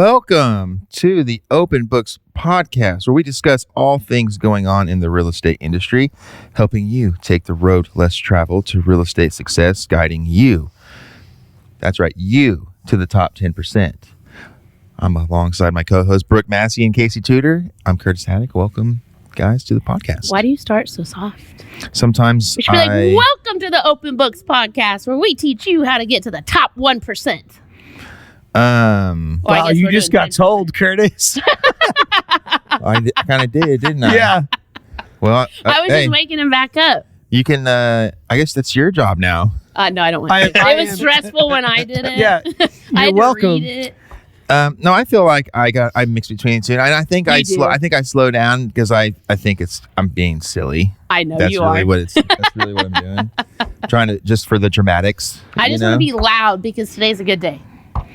Welcome to the Open Books Podcast, where we discuss all things going on in the real estate industry, helping you take the road less traveled to real estate success, guiding you. That's right, you to the top 10%. I'm alongside my co-hosts Brooke Massey and Casey Tudor. I'm Curtis Haddock. Welcome, guys, to the podcast. Why do you start so soft? Sometimes We should be like, welcome to the Open Books Podcast, where we teach you how to get to the top 1%. Wow, you just got told, Curtis. I kind of did, didn't I? Yeah. Well, I was just waking him back up. You can, I guess that's your job now. No, I don't want to. It was stressful when I did it. Yeah. I had welcome. to read it. No, I feel like I mixed between the two. And I think I slow down because I think I'm being silly. I know That's you really are. That's really what I'm doing. Trying to just for the dramatics. I just want to be loud because today's a good day.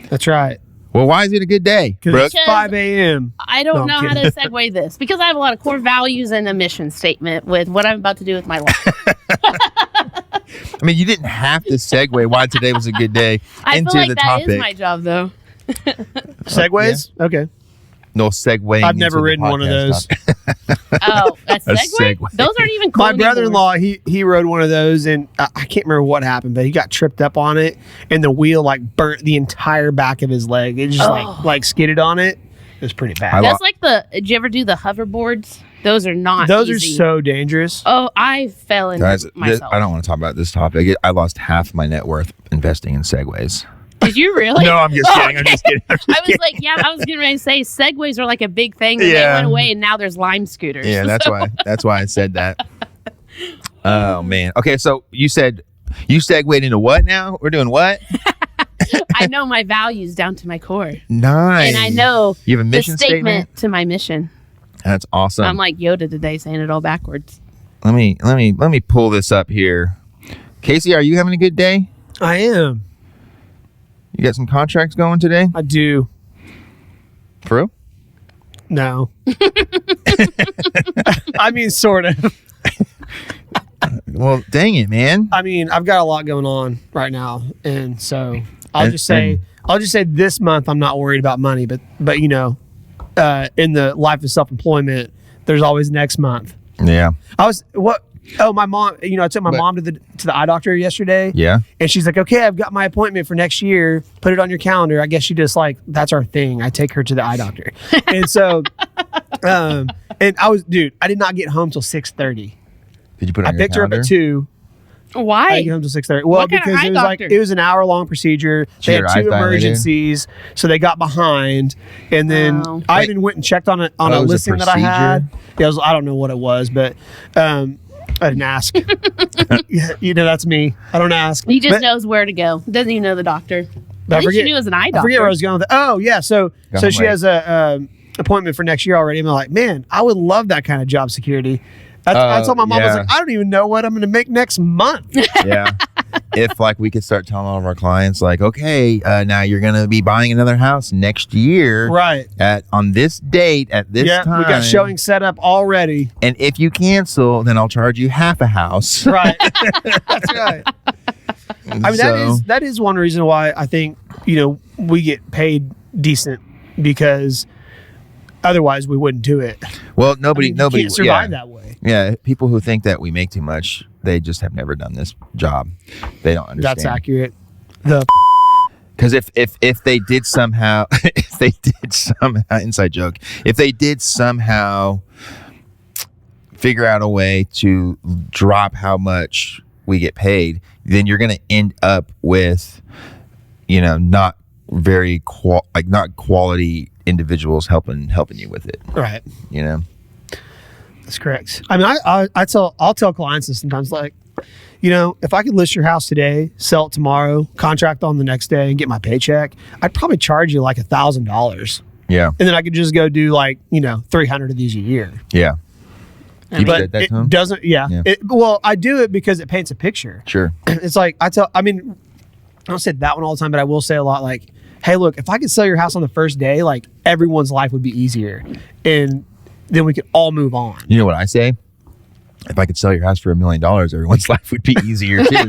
That's right. Well, why is it a good day, Because Brooke? it's 5 a.m. I don't No, I'm know how to segue this because I have a lot of core values and a mission statement with what I'm about to do with my life. I mean, you didn't have to segue why today was a good day I into feel like the that topic. is my job, though. Segways? Okay. No segue. I've never ridden one of those. Oh, a segue? segue. Those aren't even My cool brother-in-law, he rode one of those, and I can't remember what happened, but he got tripped up on it, and the wheel like burnt the entire back of his leg. It just like skidded on it. It was pretty bad. That's like did you ever do the hoverboards? Those are not Those easy. are so dangerous. Oh, I fell in Guys, myself. I don't want to talk about this topic. I lost half my net worth investing in segways. Did you really? No, I'm just kidding. I'm just kidding. I was like, I was getting ready to say segways are like a big thing, and they went away, and now there's Lime scooters. Yeah, that's why I said that. Oh man. Okay, so you said you segued into what now? We're doing what? I know my values down to my core, Nice. and I know You have a the mission statement to my mission. That's awesome. I'm like Yoda today, saying it all backwards. let me pull this up here. Casey, are you having a good day? I am. You got some contracts going today? I do. For real? No. I mean, sort of. Well, dang it, man. I mean, I've got a lot going on right now, and so I'll And- just say this month I'm not worried about money, but you know, in the life of self-employment, there's always next month. Yeah. My mom. You know, I took my mom to the eye doctor yesterday. Yeah. And she's like, okay, I've got my appointment for next year. Put it on your calendar. I guess she just like, that's our thing. I take her to the eye doctor. And so, and I did not get home till 6:30. Did you put it on I your picked her up calendar? at 2. I Why? didn't get home till 6:30. Well, What kind of because eye it was doctor? it was an hour-long procedure. They Your had eyes 2 dilated? emergencies, so they got behind. And then Oh. I even went and checked on a it was a listing that I had. procedure? I don't know what it was, but I didn't ask. You know, that's me. I don't ask. He just But- knows where to go. Doesn't even know the doctor. But At least you knew it was an eye doctor. I forget where I was going with it. Oh, yeah. So Go she home has a appointment for next year already. I'm like, man, I would love that kind of job security. I told my mom, I was yeah. like, I don't even know what I'm going to make next month. Yeah. If like we could start telling all of our clients, like, okay, now you're gonna be buying another house next year, Right. on this date at this time. We got showing set up already. And if you cancel, then I'll charge you half a house. Right. That's right. I mean, that is one reason why I think, you know, we get paid decent, because otherwise we wouldn't do it. Well, I nobody mean, you can't survive yeah. that way. Yeah, people who think that we make too much, they just have never done this job. They don't understand. That's accurate. Because if they did somehow, inside joke, if they did somehow figure out a way to drop how much we get paid, then you're going to end up with, you know, not very not quality individuals helping you with it. Right. You know. That's correct. I mean, I'll tell clients this sometimes, like, you know, if I could list your house today, sell it tomorrow, contract on the next day, and get my paycheck, I'd probably charge you like $1,000, Yeah. and then I could just go do like, you know, 300 of these a year. Yeah. You But said that it to 'em? doesn't. Yeah. Yeah. Well, I do it because it paints a picture. Sure. It's like I don't say that one all the time, but I will say a lot like, hey, look, if I could sell your house on the first day, like everyone's life would be easier, and then we could all move on. You know what I say? If I could sell your house for $1 million, everyone's life would be easier too.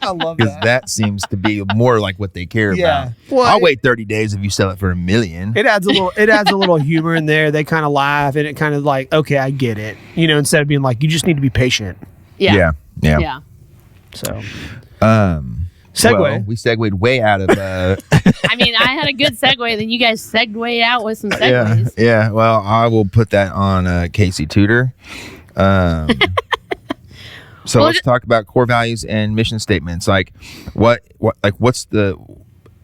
I love Because that seems to be more like what they care Yeah. about. Well, I'll wait 30 days if you sell it for $1 million. It adds a little humor in there. They kind of laugh, and it kind of like, okay, I get it. Instead of being like, you just need to be patient. Yeah. Yeah. So, Segue. segue. Well, we segued way out of. I mean, I had a good segue, then you guys segued out with some segues. Yeah. Well, I will put that on Casey Tudor. So Well, let's talk about core values and mission statements. Like, what's the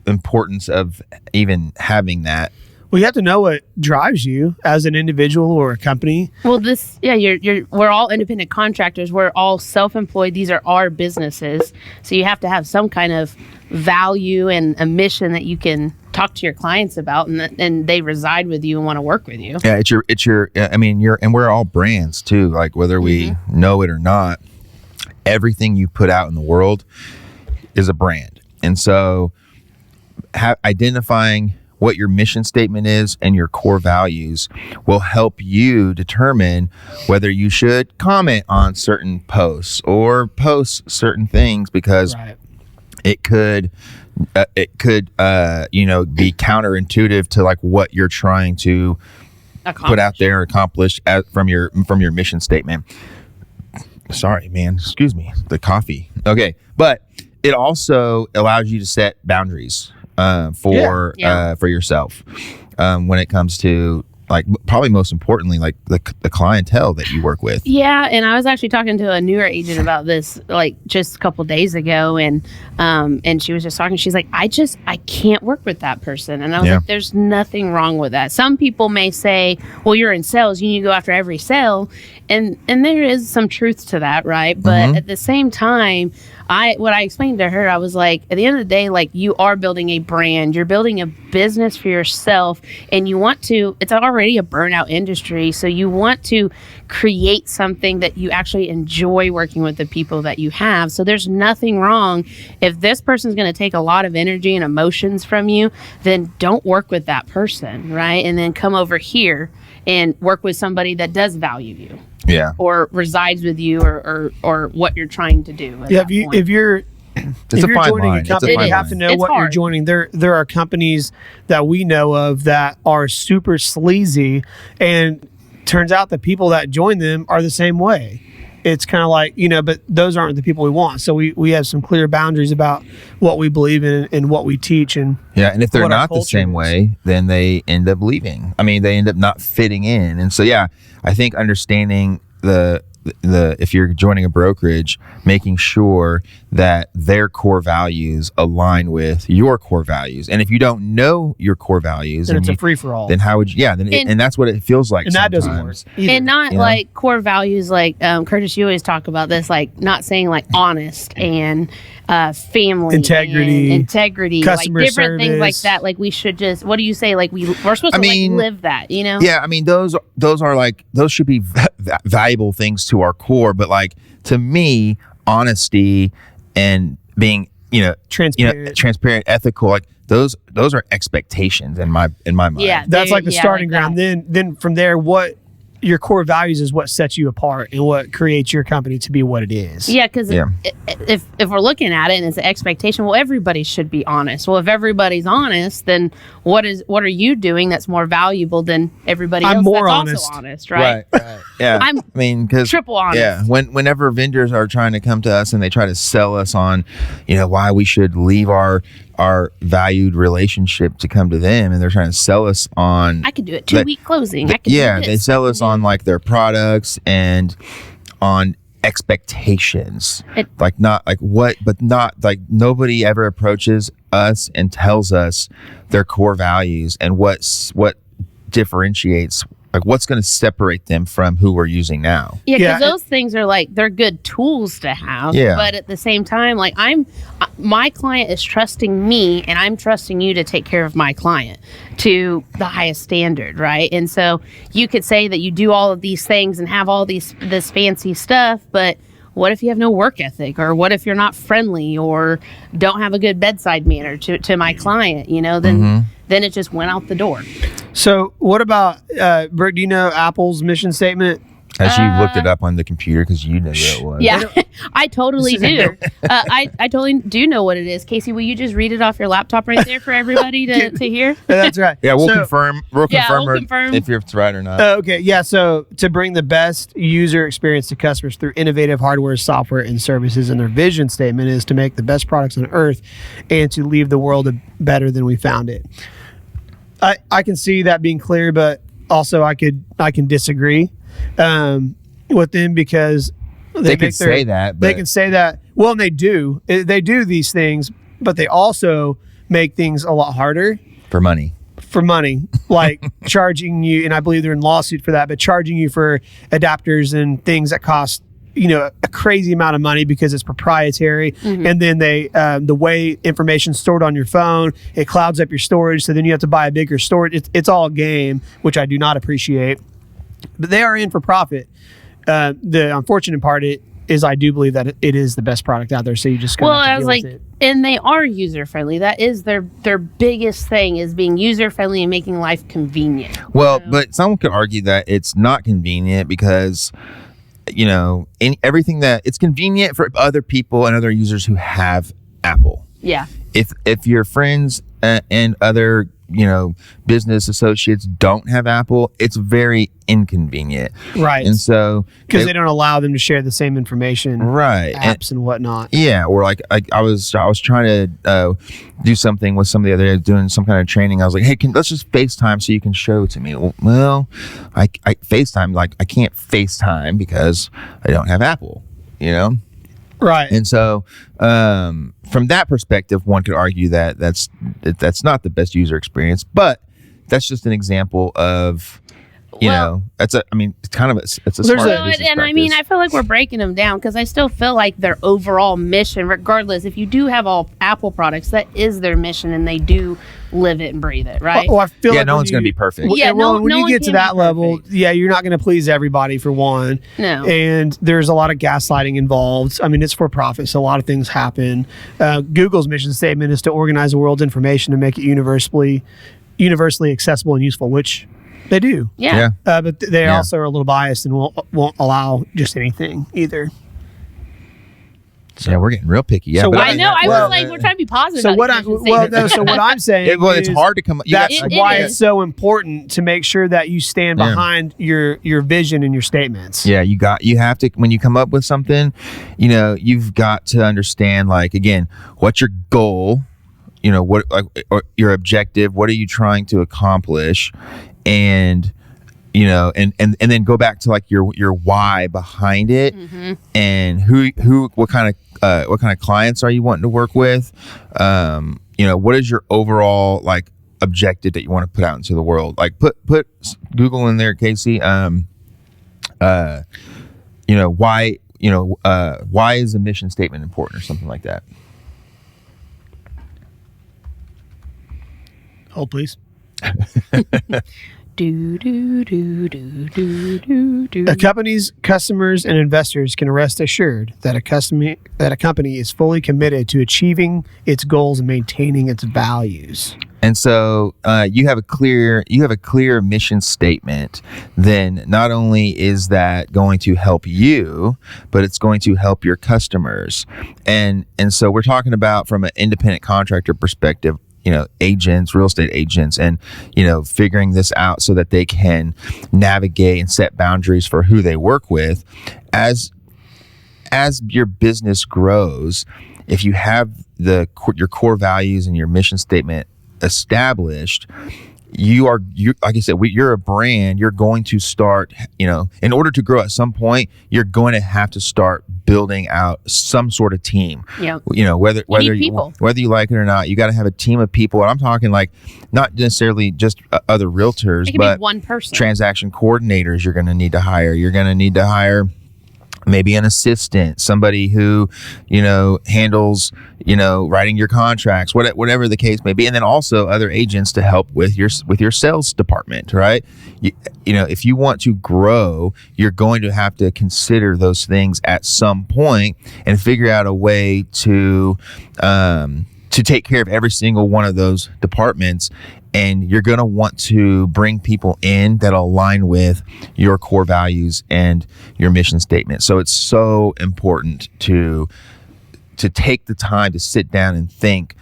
importance of even having that? Well, you have to know what drives you as an individual or a company. Well, we're all independent contractors. We're all self-employed. These are our businesses. So you have to have some kind of value and a mission that you can talk to your clients about, and they reside with you and want to work with you. Yeah, it's your. I mean, and we're all brands too. Like whether we know it or not, everything you put out in the world is a brand, and so identifying what your mission statement is and your core values will help you determine whether you should comment on certain posts or post certain things, because it could be counterintuitive to like what you're trying to put out there, accomplish from your mission statement. Sorry, man. Excuse me. The coffee. Okay, but it also allows you to set boundaries for yourself when it comes to, like, probably most importantly, like the clientele that you work with. Yeah, and I was actually talking to a newer agent about this like just a couple days ago, and she was just talking. She's like, I can't work with that person, and I was like, there's nothing wrong with that. Some people may say, well, you're in sales, you need to go after every sale, and there is some truth to that, right? But at the same time, what I explained to her, I was like, at the end of the day, like, you are building a brand, you're building a business for yourself, and it's already a burnout industry, so you want to create something that you actually enjoy working with the people that you have. So there's nothing wrong. If this person's going to take a lot of energy and emotions from you, then don't work with that person, right? And then come over here and work with somebody that does value you. Yeah. Or resides with you, or what you're trying to do. If you're joining a company, you have to know what you're joining. There are companies that we know of that are super sleazy, and turns out the people that join them are the same way. It's kind of like, but those aren't the people we want. So we have some clear boundaries about what we believe in and what we teach. And and if they're not the same way, then they end up leaving. I mean, they end up not fitting in. And so, I think understanding the if you're joining a brokerage, making sure that their core values align with your core values. And if you don't know your core values, then it's a free for all. Then how would you? Yeah, and that's what it feels like. And sometimes. That doesn't work either. And not like core values, like Curtis, you always talk about this, like not saying like honest and family, integrity, customer like different service. things like that. Like we should just, what do you say? Like we're supposed to like live that, Yeah, I mean those are like, those should be valuable things to our core. But like, to me, honesty and being transparent, ethical, like those are expectations in my mind. Yeah, that's like the starting like ground. Then from there, what your core values is what sets you apart and what creates your company to be what it is. Yeah, because if we're looking at it and it's an expectation, well, everybody should be honest. Well, if everybody's honest, then what are you doing that's more valuable than everybody else more that's honest. also honest, right? Right. Yeah. Because triple honest. Yeah. Whenever vendors are trying to come to us and they try to sell us on, why we should leave our valued relationship to come to them, and they're trying to sell us on, I could do it 2-week closing. I could do this. They sell us on like their products and on expectations, but not like, nobody ever approaches us and tells us their core values and what differentiates, like what's going to separate them from who we're using now. Yeah, because those things are like, they're good tools to have. Yeah. But at the same time, like my client is trusting me, and I'm trusting you to take care of my client to the highest standard, right? And so you could say that you do all of these things and have all this fancy stuff, but what if you have no work ethic, or what if you're not friendly, or don't have a good bedside manner to my client? Then it just went out the door. So what about Bert? Do you know Apple's mission statement? As you looked it up on the computer because you knew what it was. Yeah, I totally do. I totally do know what it is. Casey, will you just read it off your laptop right there for everybody to hear? That's right. Yeah, we'll confirm. We'll confirm if it's right or not. Okay, yeah. So to bring the best user experience to customers through innovative hardware, software, and services, and their vision statement is to make the best products on earth and to leave the world better than we found it. I can see that being clear, but also I can disagree with them because they can say that. They can say that. Well, and they do. They do these things, but they also make things a lot harder for money. Like charging you, and I believe they're in lawsuit for that, but charging you for adapters and things that cost a crazy amount of money because it's proprietary. And then the way information's stored on your phone, it clouds up your storage, so then you have to buy a bigger storage. It's all a game, which I do not appreciate, but they are in for profit. The unfortunate part is I do believe that it is the best product out there, so you just kind of have to deal with it. And they are user friendly. That is their biggest thing, is being user friendly and making life convenient. Well, but someone could argue that it's not convenient because everything that it's convenient for other people and other users who have Apple. Yeah. If your friends and other business associates don't have Apple, it's very inconvenient. Right. And so because they don't allow them to share the same information, right, apps and whatnot. Yeah. Or like I was trying to do something with somebody the other day, doing some kind of training. I was like, hey, let's just FaceTime so you can show it to me. Well, I FaceTime, like I can't FaceTime because I don't have Apple, Right. And so from that perspective, one could argue that that's not the best user experience, but that's just an example of, it's kind of it's a smart business and I practice. I feel like we're breaking them down because I still feel like their overall mission, regardless, if you do have all Apple products, that is their mission and they do live it and breathe it, right? Well, I feel like no one's going to be perfect. Yeah, when you get to that level, perfect. you're not going to please everybody for one. No. And there's a lot of gaslighting involved. It's for profit, so a lot of things happen. Google's mission statement is to organize the world's information and make it universally accessible and useful, which they do. Yeah. But they also are a little biased and won't allow just anything either. So, yeah, we're getting real picky. Yeah, So but I know. I was like, we're trying to be positive. So about what I'm saying, it's hard to come. That's It why is. it's so important to make sure that you stand behind your vision and your statements. Yeah, you have to, when you come up with something, you've got to understand, like, again, what's your goal, what, like, or your objective, what are you trying to accomplish, and and then go back to like your why behind it, and what kind of clients are you wanting to work with, what is your overall like objective that you want to put out into the world. Like put Google in there, Casey. Why is a mission statement important or something like that? Hold, please. A company's customers and investors can rest assured that a company is fully committed to achieving its goals and maintaining its values. And so you have a clear mission statement. Then not only is that going to help you, but it's going to help your customers. And so we're talking about from an independent contractor perspective, agents, real estate agents, and, figuring this out so that they can navigate and set boundaries for who they work with. As your business grows, if you have your core values and your mission statement established, you like I said, you're a brand. You're going to start, in order to grow at some point, you're going to have to start building out some sort of team. Yeah. Whether you like it or not, you got to have a team of people. And I'm talking like not necessarily just other realtors, it can but be one person. Transaction coordinators you're going to need to hire. You're going to need to hire maybe an assistant, somebody who, handles, writing your contracts, whatever the case may be. And then also other agents to help with your sales department, right? If you want to grow, you're going to have to consider those things at some point and figure out a way to to take care of every single one of those departments. And you're going to want to bring people in that align with your core values and your mission statement. So it's so important to take the time to sit down and think,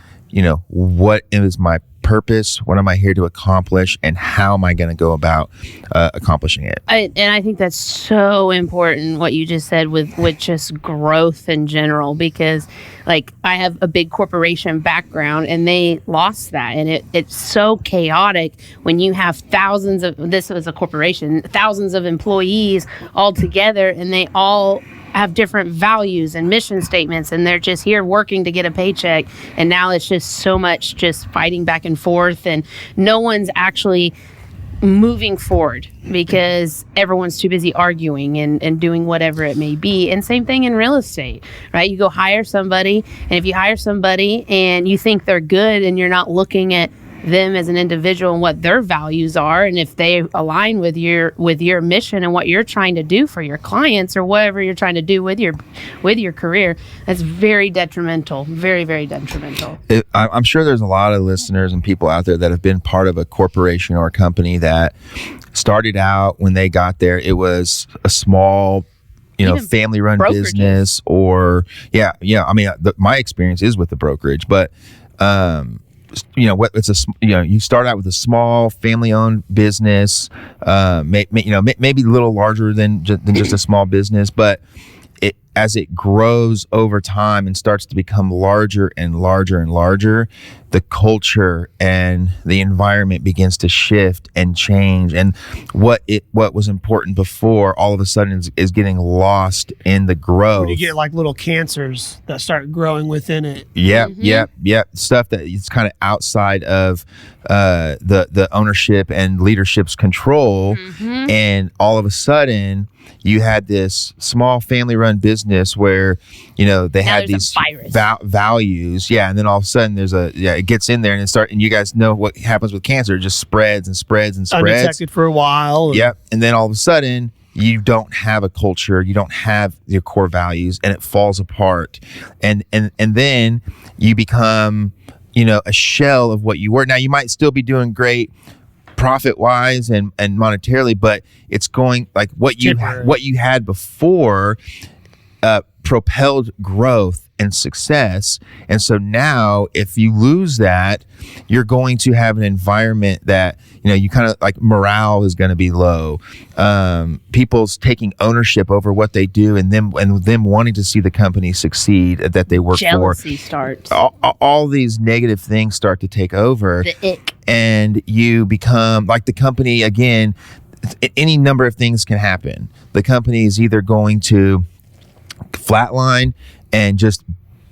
what is my purpose? What am I here to accomplish? And how am I going to go about accomplishing it? I think that's so important what you just said with just growth in general, because like I have a big corporation background and they lost that. And it's so chaotic when you have this was a corporation, thousands of employees all together, and they all have different values and mission statements, and they're just here working to get a paycheck. And now it's just so much just fighting back and forth, and no one's actually moving forward because everyone's too busy arguing and doing whatever it may be. And same thing in real estate, right? You go hire somebody, and if you hire somebody and you think they're good and you're not looking at them as an individual and what their values are, and if they align with your mission and what you're trying to do for your clients or whatever you're trying to do with your career, that's very detrimental, very, very detrimental. I'm sure there's a lot of listeners and people out there that have been part of a corporation or a company that started out when they got there. It was a small, family-run business, or I mean, my experience is with the brokerage, but you start out with a small family-owned business, maybe a little larger than just a small business, but as it grows over time and starts to become larger and larger and larger, the culture and the environment begins to shift and change. And what was important before all of a sudden is getting lost in the growth. When you get like little cancers that start growing within it. Yep. Stuff that is kind of outside of the ownership and leadership's control. Mm-hmm. And all of a sudden, you had this small family-run business where, they had these values. Yeah. And then all of a sudden it gets in there and you guys know what happens with cancer. It just spreads and spreads and spreads. Undetected for a while. Yep. And then all of a sudden you don't have a culture, you don't have your core values, and it falls apart. And then you become, a shell of what you were. Now you might still be doing great profit wise and monetarily, but it's going like what you had before propelled growth and success. And so now if you lose that, you're going to have an environment that you kind of like morale is going to be low. People's taking ownership over what they do, and them wanting to see the company succeed that they work Jealousy for. Starts. All these negative things start to take over. The ick. And you become like the company again. Any number of things can happen. The company is either going to flatline and just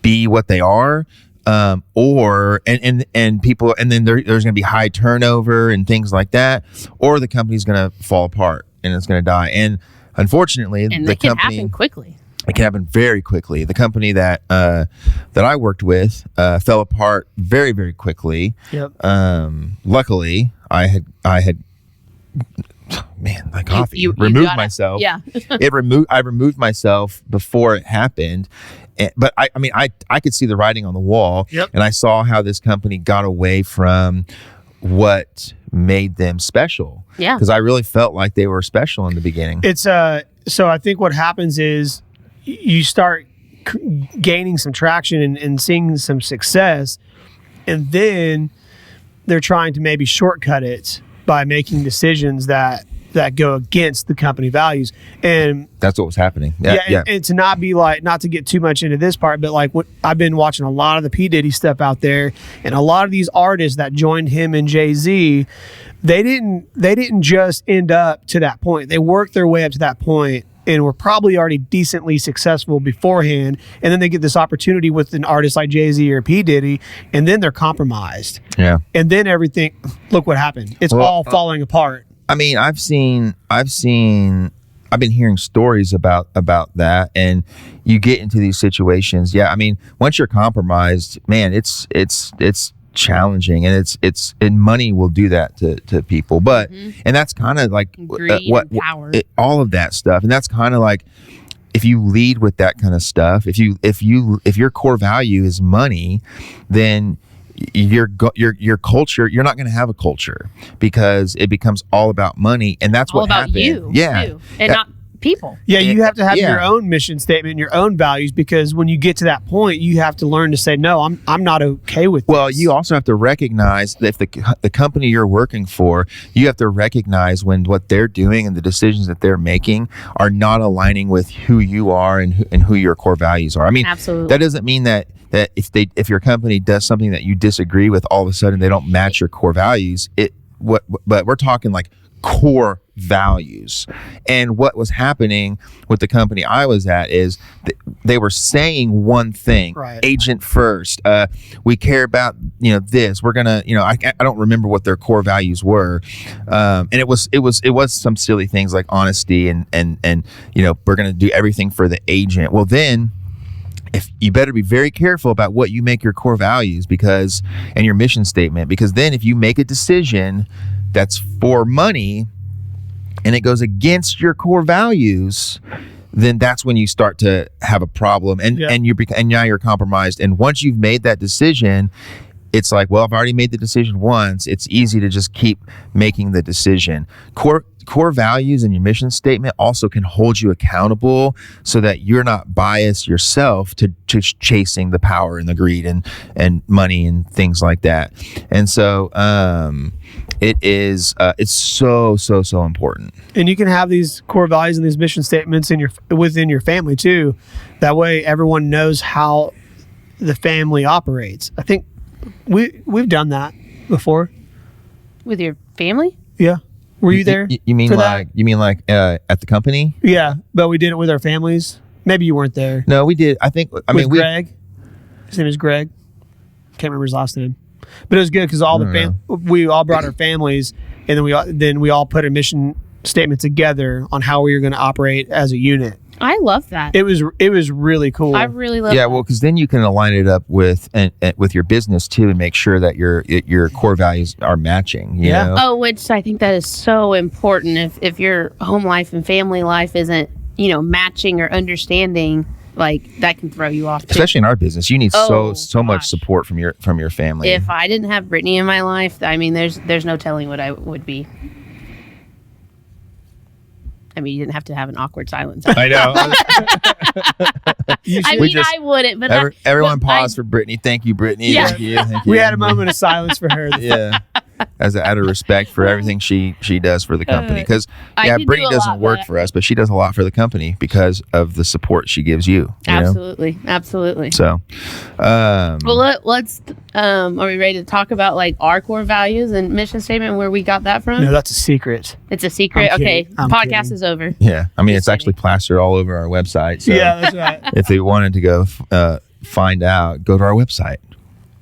be what they are, or people, and then there's going to be high turnover and things like that, or the company's going to fall apart and it's going to die. And unfortunately, it can happen quickly. It can happen very quickly. The company that I worked with fell apart very, very quickly. Yep. Luckily, I had. Man, my coffee. Removed myself. Yeah. I removed myself before it happened. But I could see the writing on the wall. Yep. And I saw how this company got away from what made them special. Yeah. Because I really felt like they were special in the beginning. It's so I think what happens is you start gaining some traction and seeing some success, and then they're trying to maybe shortcut it by making decisions that go against the company values. And that's what was happening. And to not be like, not to get too much into this part, but like what I've been watching a lot of the P. Diddy stuff out there, and a lot of these artists that joined him and Jay-Z, they didn't just end up to that point. They worked their way up to that point and were probably already decently successful beforehand. And then they get this opportunity with an artist like Jay-Z or P. Diddy, and then they're compromised. Yeah. And then everything, look what happened. It's all falling apart. I mean, I've been hearing stories about that, and you get into these situations. Yeah. I mean, once you're compromised, man, it's challenging, and and money will do that to people. But and that's kind of like greed, what power, all of that stuff, and that's kind of like if you lead with that kind of stuff, if your core value is money, then your culture, you're not going to have a culture, because it becomes all about money, and that's All what about happened. you, Yeah. too, and not people. Yeah, you have to have Yeah. your own mission statement, your own values, because when you get to that point, you have to learn to say, no, I'm not okay with Well, this. you also have to recognize that if the company you're working for, you have to recognize when what they're doing and the decisions that they're making are not aligning with who you are and who your core values are. I mean, Absolutely. that doesn't mean that if your company does something that you disagree with, all of a sudden they don't match your core values. But we're talking like core values. And what was happening with the company I was at is they were saying one thing, Right. agent first. We care about, this. We're gonna, I don't remember what their core values were, and it was some silly things like honesty and we're gonna do everything for the agent. Well, then, if you better be very careful about what you make your core values and your mission statement, because then if you make a decision that's for money and it goes against your core values, then that's when you start to have a problem, and now you're compromised. And once you've made that decision, it's like, well, I've already made the decision once. It's easy to just keep making the decision. Core values and your mission statement also can hold you accountable, so that you're not biased yourself to chasing the power and the greed and money and things like that. And so it's so important. And you can have these core values and these mission statements within your family too. That way, everyone knows how the family operates. I think we've done that before. With your family? Yeah, were you there? You mean for that? At the company? Yeah, but we did it with our families. Maybe you weren't there. No, we did. With Greg. His name is Greg. Can't remember his last name, but it was good because we all brought our families, and then we all put a mission statement together on how we were going to operate as a unit. I love that. It was really cool. I really love Yeah, that. well, because then you can align it up with your business too, and make sure that your core values are matching. You know? Oh, which I think that is so important. If your home life and family life isn't, matching or understanding, like that can throw you off too. Especially in our business, you need so much gosh. support from your family. If I didn't have Brittany in my life, I mean, there's no telling what I would be. I mean, you didn't have to have an awkward silence. I know. I wouldn't, but Everyone pause for Brittany. Thank you, Brittany. Yeah. Thank you. Thank you. We had a moment of silence for her. Yeah. Out of respect for everything she does for the company, because I can do Brittany a doesn't lot, work but- for us, but she does a lot for the company because of the support she gives you. You know? Absolutely. So, Well, let's. Are we ready to talk about like our core values and mission statement and where we got that from? No, that's a secret. It's a secret. I'm Okay, kidding. I'm podcast kidding. is over. yeah, I mean, Just it's actually plastered all over our website. So Yeah, that's right. if they wanted to go find out, go to our website.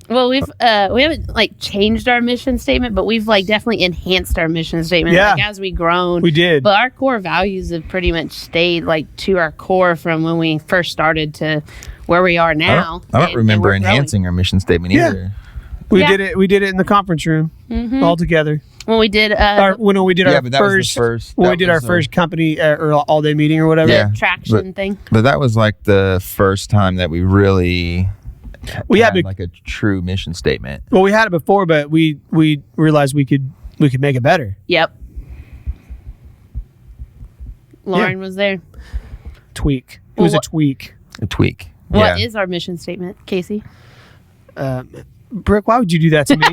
Well, we haven't like changed our mission statement, but we've like definitely enhanced our mission statement Yeah. like as we grown. We did. But our core values have pretty much stayed like to our core from when we first started to where we are now. I don't And remember we're growing. enhancing our mission statement Yeah. either. We Yeah. did it. We did it in the conference room all together. When we did When we did Yeah, our but that was the first, first- when we that did our was, first company or all day meeting or whatever. Yeah. traction thing. But that was like the first time that we really We had like a true mission statement. Well, we had it before, but we realized we could make it better. Yep. Lauren was there. Tweak. It was Well, a tweak. A tweak. What yeah. is our mission statement, Casey? Brooke, why would you do that to me?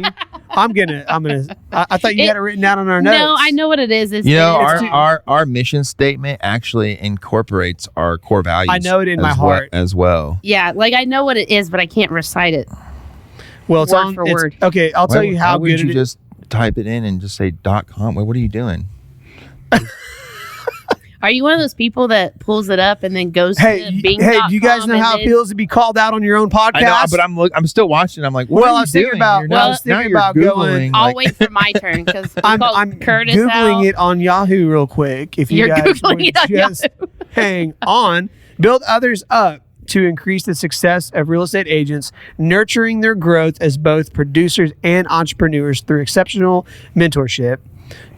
I thought you had it written down on our notes. No, I know what it is. It's, You know, it's our mission statement actually incorporates our core values. I know it in my as heart. as well. yeah, like I know what it is, but I can't recite it. Well, it's word on for it's- word. Okay, I'll tell you how why good would you it is. just type it in and just say .com? What are you doing? Are you one of those people that pulls it up and then goes Hey, to Bing? do you guys know how it feels to be called out on your own podcast? I know, but I'm still watching. I'm like, what Well, are I you was thinking doing? about- You're well, I not- was now thinking you're about Googling, going- I'll like- wait for my turn because I'm Curtis Googling out. it on Yahoo real quick. If you You're guys Googling would it on just hang on, build others up to increase the success of real estate agents, nurturing their growth as both producers and entrepreneurs through exceptional mentorship.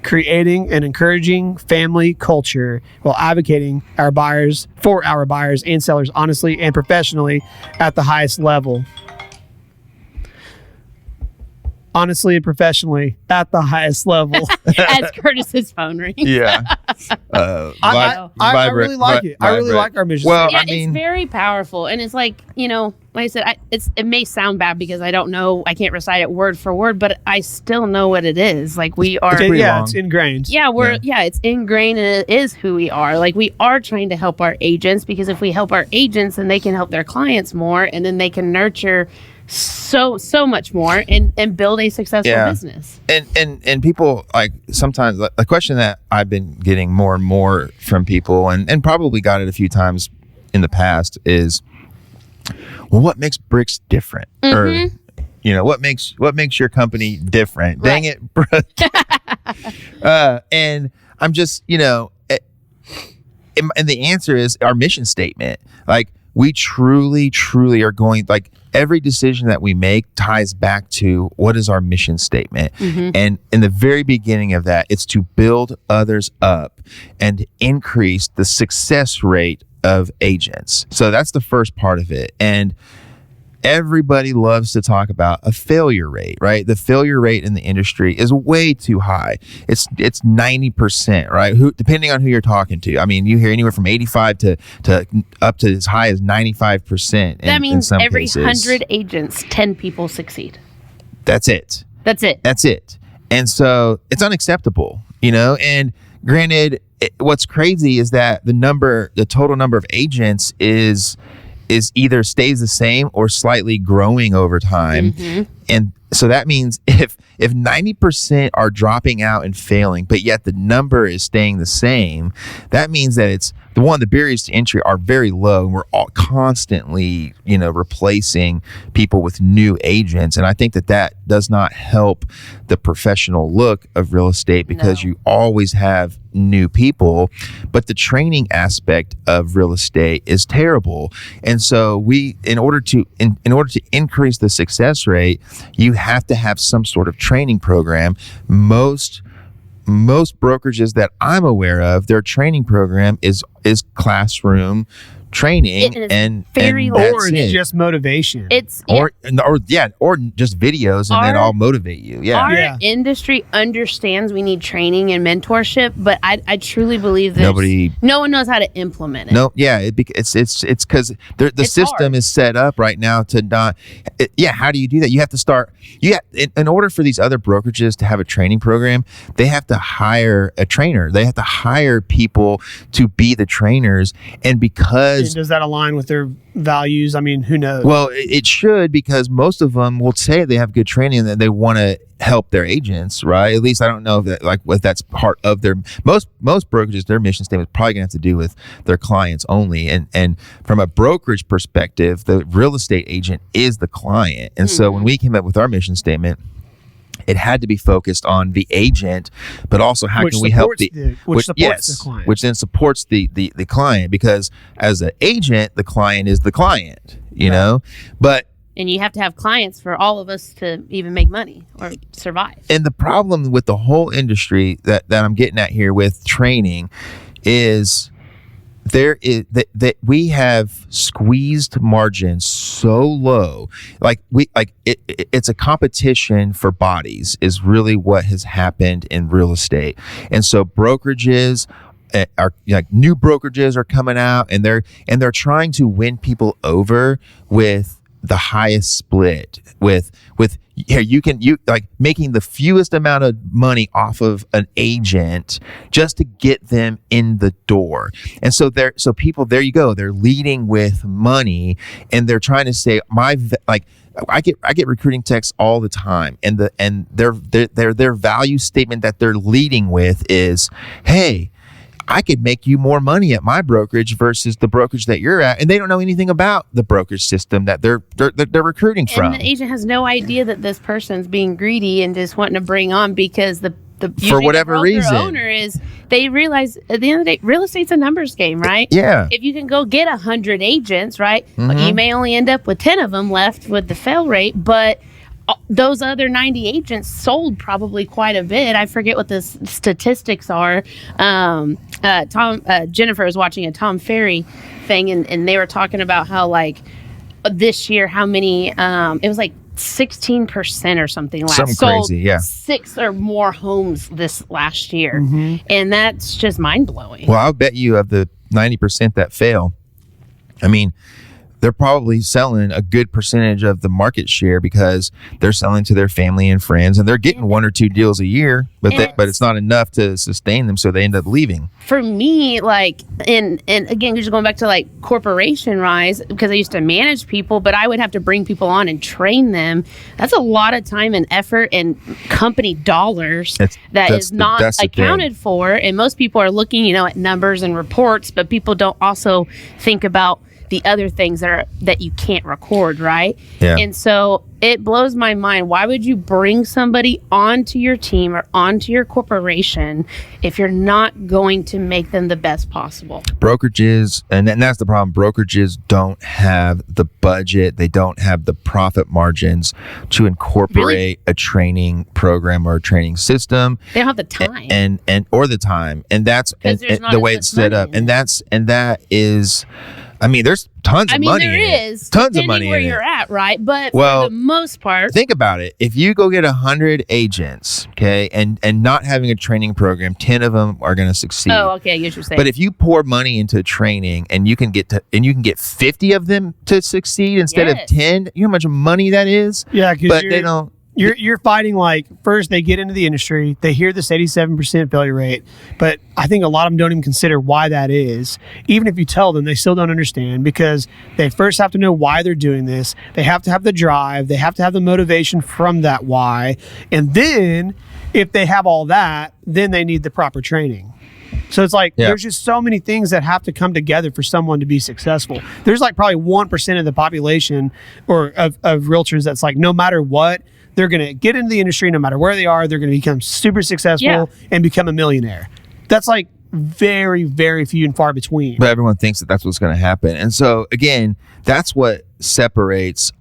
creating and encouraging family culture while advocating for our buyers and sellers honestly and professionally at the highest level. Honestly and professionally at the highest level. As Curtis's phone rings. Yeah. I really like it. I really like our mission. Well, Yeah, I mean, it's very powerful, and it's like, like I said, it may sound bad because I don't know, I can't recite it word for word, but I still know what it is. Like we are, pretty long. It's ingrained. yeah, it's ingrained, and it is who we are. Like we are trying to help our agents, because if we help our agents, then they can help their clients more, and then they can nurture so much more and build a successful business. And people, like, sometimes the question that I've been getting more and more from people, and probably got it a few times in the past, is, well, what makes Bricks different? Or what makes your company different? Right. Dang it, bro. And I'm just, and the answer is our mission statement. Like, we truly are going, like, every decision that we make ties back to what is our mission statement. And in the very beginning of that, it's to build others up and increase the success rate of agents. So that's the first part of it. And everybody loves to talk about a failure rate, right? The failure rate in the industry is way too high. It's 90%, right? Depending on who you're talking to. I mean, you hear anywhere from 85 to up to as high as 95%. That means in some every cases. 100 agents, 10 people succeed. That's it. That's it. And so it's unacceptable, and granted, what's crazy is that the total number of agents is either stays the same or slightly growing over time. And so that means if 90% are dropping out and failing, but yet the number is staying the same, that means that it's the barriers to entry are very low, and we're all constantly, replacing people with new agents. And I think that does not help the professional look of real estate, because you always have new people, but the training aspect of real estate is terrible. And so in order to increase the success rate, you have to have some sort of training program. Most brokerages that I'm aware of, their training program is classroom training, and very or it's just motivation. or just videos, and then I'll motivate you. Our industry understands we need training and mentorship, but I truly believe that no one knows how to implement it. No, it's because the system hard. is set up right now to not. How do you do that? You have to start. In order for these other brokerages to have a training program, they have to hire a trainer. They have to hire people to be the trainers, and because. And does that align with their values? I mean, who knows? Well, it should, because most of them will say they have good training and that they want to help their agents, right? At least I don't know if that's part of their most brokerages. Their mission statement is probably gonna have to do with their clients only. And from a brokerage perspective, the real estate agent is the client. And so when we came up with our mission statement, it had to be focused on the agent, but also how can we help which supports the client, which then supports the client, because as an agent, the client is the client, but. And you have to have clients for all of us to even make money or survive. And the problem with the whole industry that I'm getting at here with training is that we have squeezed margins so low. It's a competition for bodies is really what has happened in real estate. And so brokerages are, like, new brokerages are coming out, and they're trying to win people over with the highest split, with you making the fewest amount of money off of an agent just to get them in the door. And so people, there you go, they're leading with money, and they're trying to say I get recruiting texts all the time, and their value statement that they're leading with is, hey, I could make you more money at my brokerage versus the brokerage that you're at, and they don't know anything about the brokerage system that they're recruiting from. And the agent has no idea that this person's being greedy and just wanting to bring on, because the for whatever reason, owner is, they realize at the end of the day, real estate's a numbers game, right? Yeah. If you can go get 100 agents, right, you may only end up with 10 of them left with the fail rate, but those other 90 agents sold probably quite a bit. I forget what the statistics are. Jennifer was watching a Tom Ferry thing, and they were talking about how like this year, how many, it was like 16% or something Something sold crazy, yeah. 6 or more homes this last year. And that's just mind blowing. Well, I'll bet you of the 90% that fail, I mean, they're probably selling a good percentage of the market share because they're selling to their family and friends, and they're getting 1 or 2 deals a year, but it's not enough to sustain them, so they end up leaving. For me, like, and again, just going back to like corporation rise, because I used to manage people, but I would have to bring people on and train them. That's a lot of time and effort and company dollars that is not accounted for. And most people are looking, at numbers and reports, but people don't also think about the other things that you can't record, right? Yeah. And so it blows my mind. Why would you bring somebody onto your team or onto your corporation if you're not going to make them the best possible? Brokerages, and that's the problem. Brokerages don't have the budget. They don't have the profit margins to incorporate a training program or a training system. They don't have the time or the time, and that's and the way it's set up. And that is. I mean, there's tons of money in it. There is. Tons of money in it. Where you're at, right? But for the most part. Think about it. If you go get 100 agents, okay, and not having a training program, 10 of them are going to succeed. Oh, okay, I guess you're saying. But if you pour money into training and you can get 50 of them to succeed instead of 10, you know how much money that is? Yeah, because they don't. You're fighting, like, first they get into the industry, they hear this 87% failure rate, but I think a lot of them don't even consider why that is. Even if you tell them, they still don't understand, because they first have to know why they're doing this. They have to have the drive. They have to have the motivation from that why. And then if they have all that, then they need the proper training. So it's like, there's just so many things that have to come together for someone to be successful. There's like probably 1% of the population or of realtors that's like, no matter what, they're going to get into the industry, no matter where they are, they're going to become super successful and become a millionaire. That's like very, very few and far between. But everyone thinks that that's what's going to happen. And so, again, that's what separates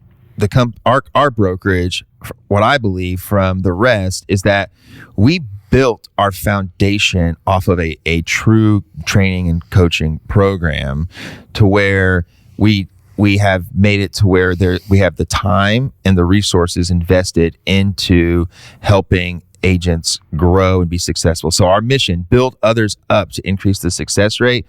our brokerage, what I believe, from the rest, is that we built our foundation off of a true training and coaching program to where we have made it to where we have the time and the resources invested into helping agents grow and be successful. So our mission, build others up to increase the success rate.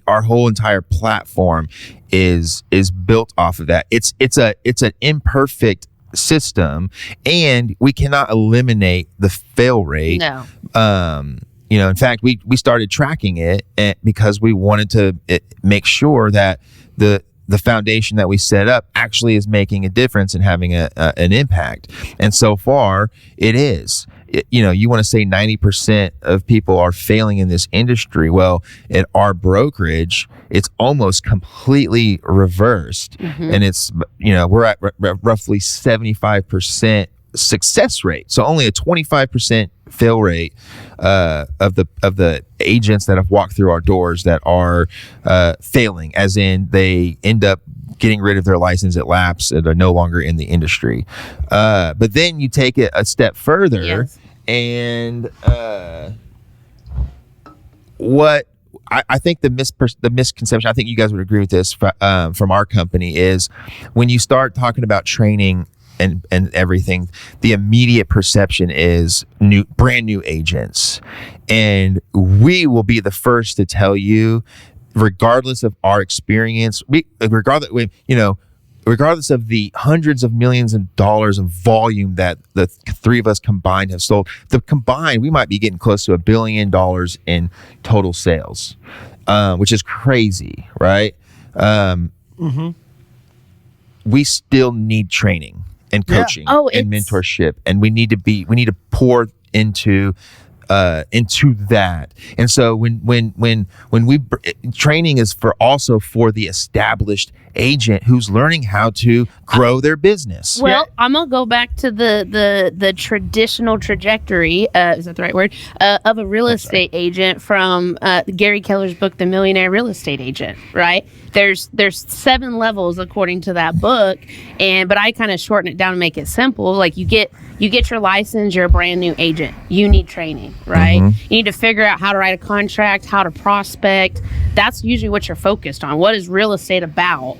Our whole entire platform is built off of that. It's an imperfect system, and we cannot eliminate the fail rate. No. In fact, we started tracking it because we wanted to make sure that the foundation that we set up actually is making a difference and having an impact. And so far, it is. You want to say 90% of people are failing in this industry. Well, at our brokerage, it's almost completely reversed. Mm-hmm. And it's, we're at roughly 75% success rate. So only a 25% fail rate of the agents that have walked through our doors that are failing, as in they end up getting rid of their license at lapse and are no longer in the industry. But then you take it a step further, and what I think the misconception, I think you guys would agree with this from our company, is when you start talking about training and everything, the immediate perception is brand new agents. And we will be the first to tell you, regardless of our experience, regardless of the hundreds of millions of dollars of volume that the three of us combined have sold, we might be getting close to $1 billion in total sales, which is crazy, right? We still need training and coaching and mentorship, and we need to pour into that. And so when we training is also for the established agent who's learning how to grow their business. Well, I'm gonna go back to the traditional trajectory. Is that the right word? Of a real estate agent from Gary Keller's book, The Millionaire Real Estate Agent. Right? There's 7 levels according to that book, but I kind of shorten it down and make it simple. Like you get your license, you're a brand new agent. You need training, right? You need to figure out how to write a contract, how to prospect. That's usually what you're focused on. What is real estate about?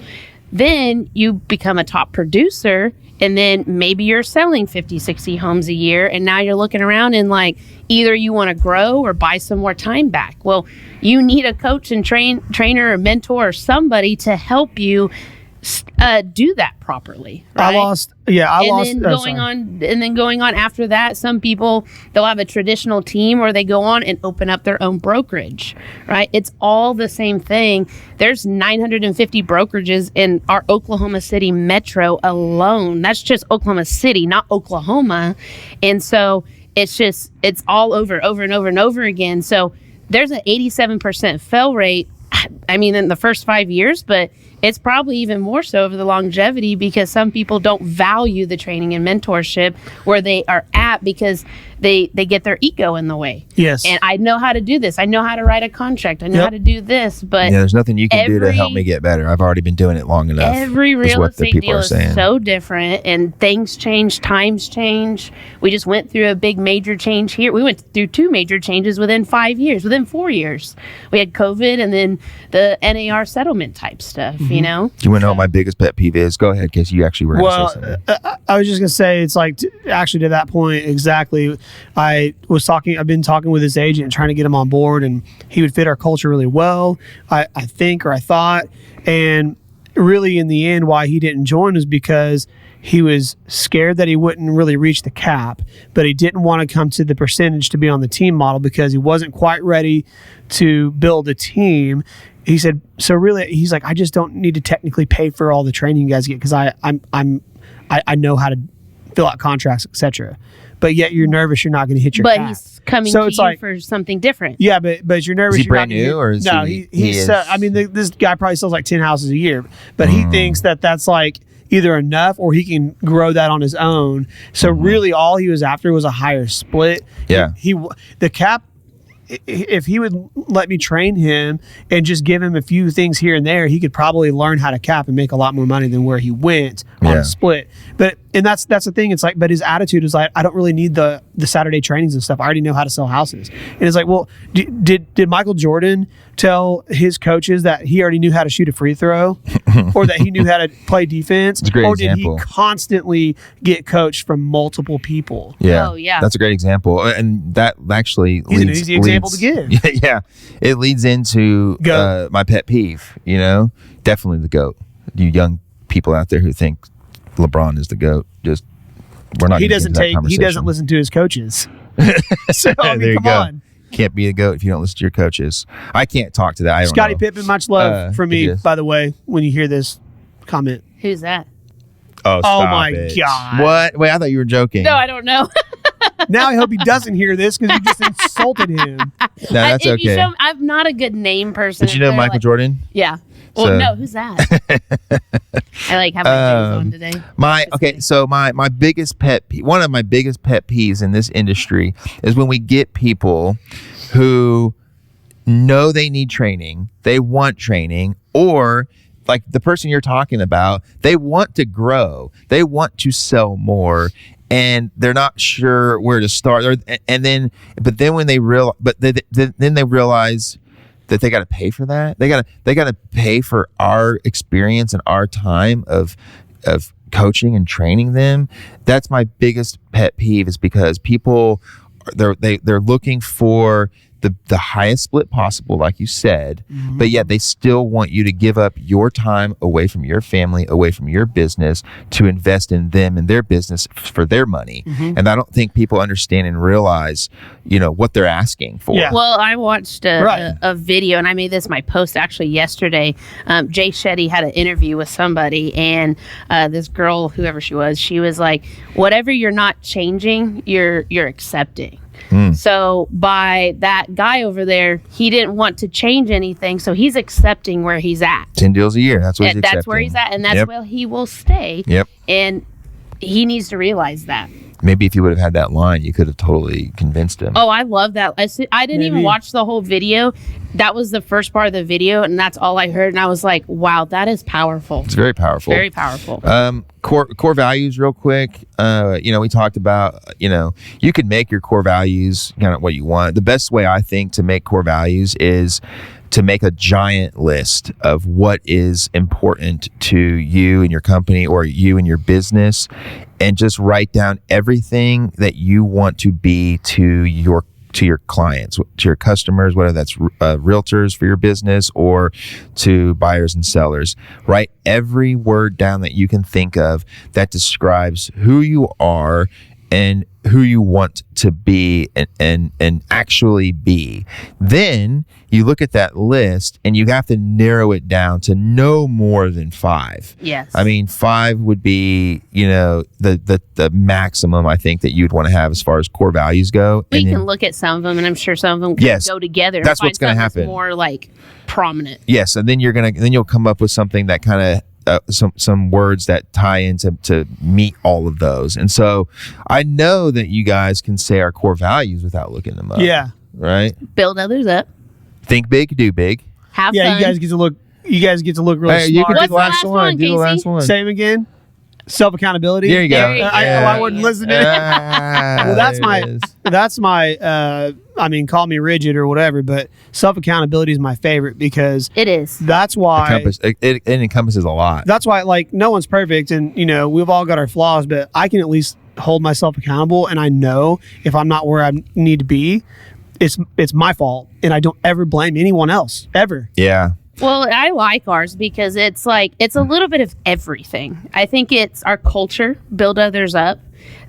Then you become a top producer, and then maybe you're selling 50, 60 homes a year, and now you're looking around and like either you want to grow or buy some more time back. Well, you need a coach and trainer or mentor or somebody to help you do that properly. Right? And then going on after that, some people, they'll have a traditional team or they go on and open up their own brokerage, right? It's all the same thing. There's 950 brokerages in our Oklahoma City metro alone. That's just Oklahoma City, not Oklahoma. And so it's all over and over and over again. So there's an 87% fail rate, I mean, in the first 5 years, but it's probably even more so over the longevity because some people don't value the training and mentorship where they are at because they get their ego in the way. Yes. And I know how to do this. I know how to write a contract. I know how to do this. But there's nothing you can do to help me get better. I've already been doing it long enough. Every real estate deal is so different, and things change, times change. We just went through a big major change here. We went through 2 major changes within 5 years, within 4 years. We had COVID and then the NAR settlement type stuff, you know? Do you want to know what my biggest pet peeve is? Go ahead, because you actually were going to say something. I was just going to say, it's like, actually to that point, exactly. I've been talking with his agent and trying to get him on board, and he would fit our culture really well, I thought. And really in the end, why he didn't join was because he was scared that he wouldn't really reach the cap, but he didn't want to come to the percentage to be on the team model because he wasn't quite ready to build a team. He said, so really, he's like, I just don't need to technically pay for all the training you guys get because I know how to fill out contracts, etc. But yet you're nervous you're not going to hit your cap. But he's coming to you for something different. Yeah, but you're nervous. Is he brand new or is no? He's I mean, this guy probably sells like 10 houses a year, but he thinks that that's like either enough or he can grow that on his own. So really, all he was after was a higher split. Yeah, the cap. If he would let me train him and just give him a few things here and there, he could probably learn how to cap and make a lot more money than where he went on a split. And that's the thing. It's like, but his attitude is like, I don't really need the Saturday trainings and stuff. I already know how to sell houses. And it's like, well, did Michael Jordan tell his coaches that he already knew how to shoot a free throw or that he knew how to play defense? It's a great or example. Did he constantly get coached from multiple people? Yeah. Oh, yeah. That's a great example. And that actually He's an easy example to give. Yeah. It leads into my pet peeve, definitely the GOAT. You young people out there who think LeBron is the GOAT, we're not. He doesn't listen to his coaches. So I mean, there you come go. on. Can't be a GOAT if you don't listen to your coaches. I can't talk to that. I don't Scottie know. Pippen, much love from me, by the way, when you hear this comment. Who's that? Oh, stop my it. God. What? Wait, I thought you were joking. No, I don't know. Now I hope he doesn't hear this because you just insulted him. No, that's okay. I'm not a good name person. Did you know Michael Jordan? Yeah. Well, no, who's that? I like have my shoes on today. So my biggest one of my biggest pet peeves in this industry is when we get people who know they need training, they want training, or like the person you're talking about, they want to grow, they want to sell more, and they're not sure where to start. Then when they then they realize that they got to pay for that. They got to pay for our experience and our time of coaching and training them. That's my biggest pet peeve, is because people they're looking for the highest split possible, like you said, but yet they still want you to give up your time away from your family, away from your business, to invest in them and their business for their money. And I don't think people understand and realize, what they're asking for. Yeah. Well, I watched a video, and I made this my post actually yesterday. Jay Shetty had an interview with somebody, and this girl, whoever she was like, whatever you're not changing, you're accepting. So by that guy over there, he didn't want to change anything, so he's accepting where he's at. 10 deals a year. That's what he's accepting. That's where he's at, and that's where he will stay. Yep. And he needs to realize that. Maybe if you would have had that line, you could have totally convinced him. Oh, I love that. I didn't even watch the whole video. That was the first part of the video, and that's all I heard. And I was like, wow, that is powerful. It's very powerful. Very powerful. Core values real quick. We talked about, you can make your core values kind of what you want. The best way I think to make core values is to make a giant list of what is important to you and your company or you and your business, and just write down everything that you want to be to your clients, to your customers, whether that's realtors for your business or to buyers and sellers. Write every word down that you can think of that describes who you are and who you want to be and actually be. Then you look at that list and you have to narrow it down to no more than 5. Yes. I mean, 5 would be, the maximum I think that you'd want to have as far as core values go. We can look at some of them, and I'm sure some of them can go together. That's what's going to happen. More like prominent. Yes, and then you'll come up with something that kind of some words that tie into to meet all of those. And so I know that you guys can say our core values without looking them up. Yeah. Right? Build others up. Think big, do big. Have fun. You guys get to look really smart. You can do What's the last one. Do the last one. Same again. Self accountability. There you go. I wasn't listening. Well, that's my call me rigid or whatever, but self accountability is my favorite because it is. That's why it encompasses a lot. That's why, like, no one's perfect, and we've all got our flaws, but I can at least hold myself accountable, and I know if I'm not where I need to be, it's my fault, and I don't ever blame anyone else ever. Yeah. Well, I like ours because it's a little bit of everything. I think it's our culture, build others up.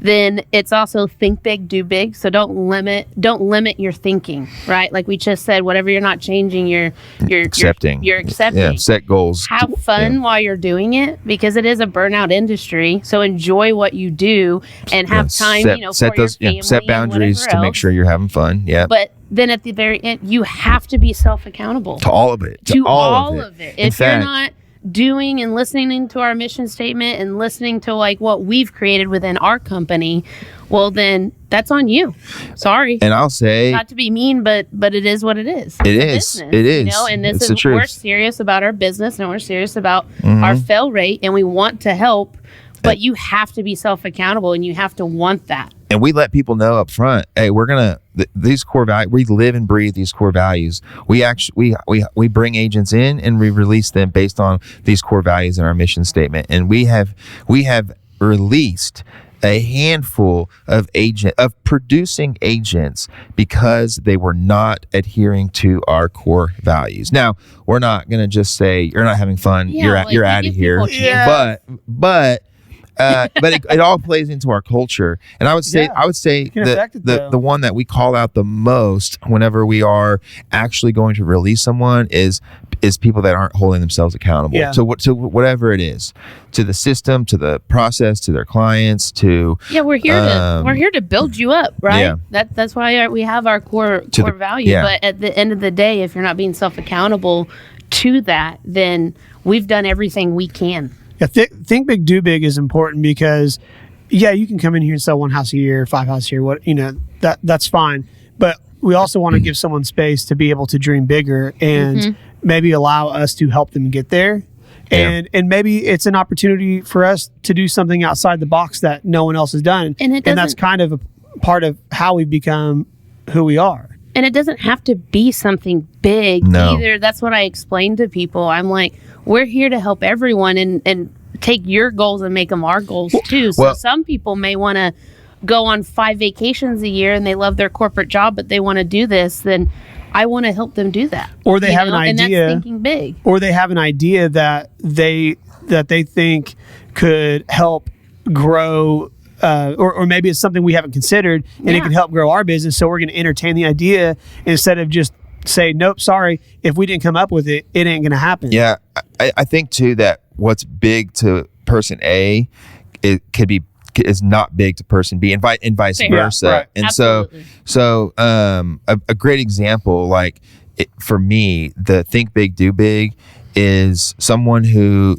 Then it's also think big, do big. So don't limit your thinking, right? Like we just said, whatever you're not changing, you're accepting. You're accepting. Yeah, set goals. Have fun while you're doing it because it is a burnout industry. So enjoy what you do and have time, set for those your family set boundaries to make sure you're having fun. Yeah. But then at the very end, you have to be self-accountable. To all of it. To all of it. If you're not doing and listening to our mission statement and listening to like what we've created within our company, well, then that's on you. Sorry. And I'll say, not to be mean, but it is what it is. It is. It is. And this is we're serious about our business and we're serious about our fail rate and we want to help, but you have to be self-accountable and you have to want that. And we let people know up front, hey, we're going to, these core values, we live and breathe these core values. We actually, we bring agents in and we release them based on these core values in our mission statement. And we have released a handful of producing agents because they were not adhering to our core values. Now, we're not going to just say, you're not having fun, you're out of here. But it all plays into our culture, and I would say the one that we call out the most whenever we are actually going to release someone is people that aren't holding themselves accountable to whatever it is, to the system, to the process, to their clients, to we're here to build you up, right? That's why we have our core value. But at the end of the day, if you're not being self accountable to that, then we've done everything we can. Yeah, think big, do big is important because, you can come in here and sell 1 house a year, 5 houses a year, that's fine. But we also want to give someone space to be able to dream bigger and maybe allow us to help them get there. And maybe it's an opportunity for us to do something outside the box that no one else has done. And that's kind of a part of how we've become who we are. And it doesn't have to be something big either. That's what I explain to people. I'm like, we're here to help everyone and take your goals and make them our goals too. So some people may want to go on 5 vacations a year and they love their corporate job, but they want to do this. Then I want to help them do that. Or they have an idea. And that's thinking big. Or they have an idea that they think could help grow. Or maybe it's something we haven't considered and it can help grow our business. So we're going to entertain the idea instead of just say, nope, sorry, if we didn't come up with it, it ain't going to happen. Yeah. I think too that what's big to person A, it could be is not big to person B, and vice Fair. versa. Right. And Absolutely. so a great example, like for me, the think big, do big is someone who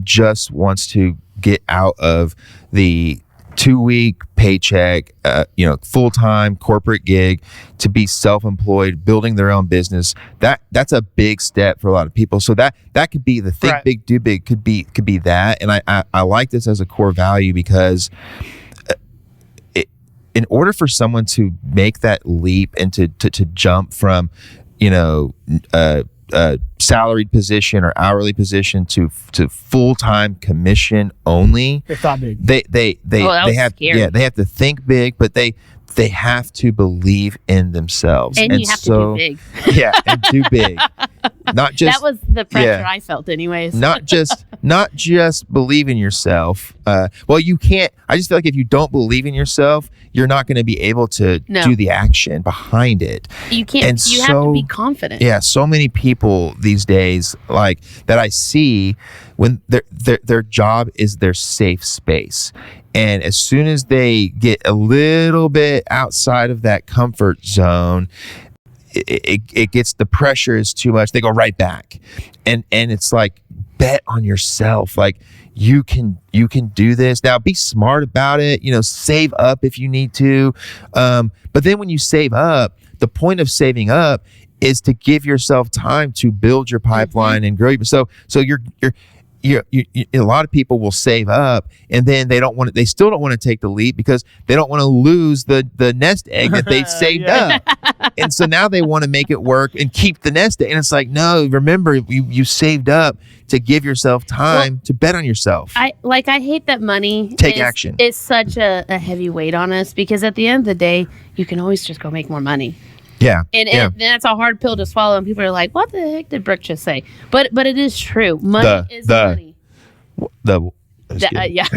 just wants to get out of the 2-week paycheck, full-time corporate gig, to be self-employed, building their own business. That's a big step for a lot of people. So that could be the think Right. big, do big, could be that. And I like this as a core value because in order for someone to make that leap and to jump from, salaried position or hourly position to full-time commission only, They thought big. they that was have scary. they have to think big, but they have to believe in themselves, And you have to do big. yeah, and do big, not just That was the pressure yeah. I felt, anyways. not just believe in yourself. Well, you can't. I just feel like if you don't believe in yourself, you're not going to be able to No. do the action behind it. You can't. And You have to be confident. Yeah, so many people these days, like that I see, when their job is their safe space, and as soon as they get a little bit outside of that comfort zone, it gets, the pressure is too much. They go right back, and it's like, bet on yourself. Like you can do this. Now be smart about it. Save up if you need to. But then when you save up, the point of saving up is to give yourself time to build your pipeline and grow. So you're a lot of people will save up, and then they still don't want to take the leap because they don't want to lose the nest egg that they've saved up. And so now they want to make it work and keep the nest egg. And it's like, no, remember, you saved up to give yourself time to bet on yourself. I hate that money Take action. It's such a heavy weight on us, because at the end of the day, you can always just go make more money. Yeah. And yeah. that's a hard pill to swallow, and people are like, "What the heck did Brooke just say?" But it is true. Money is money. Yeah.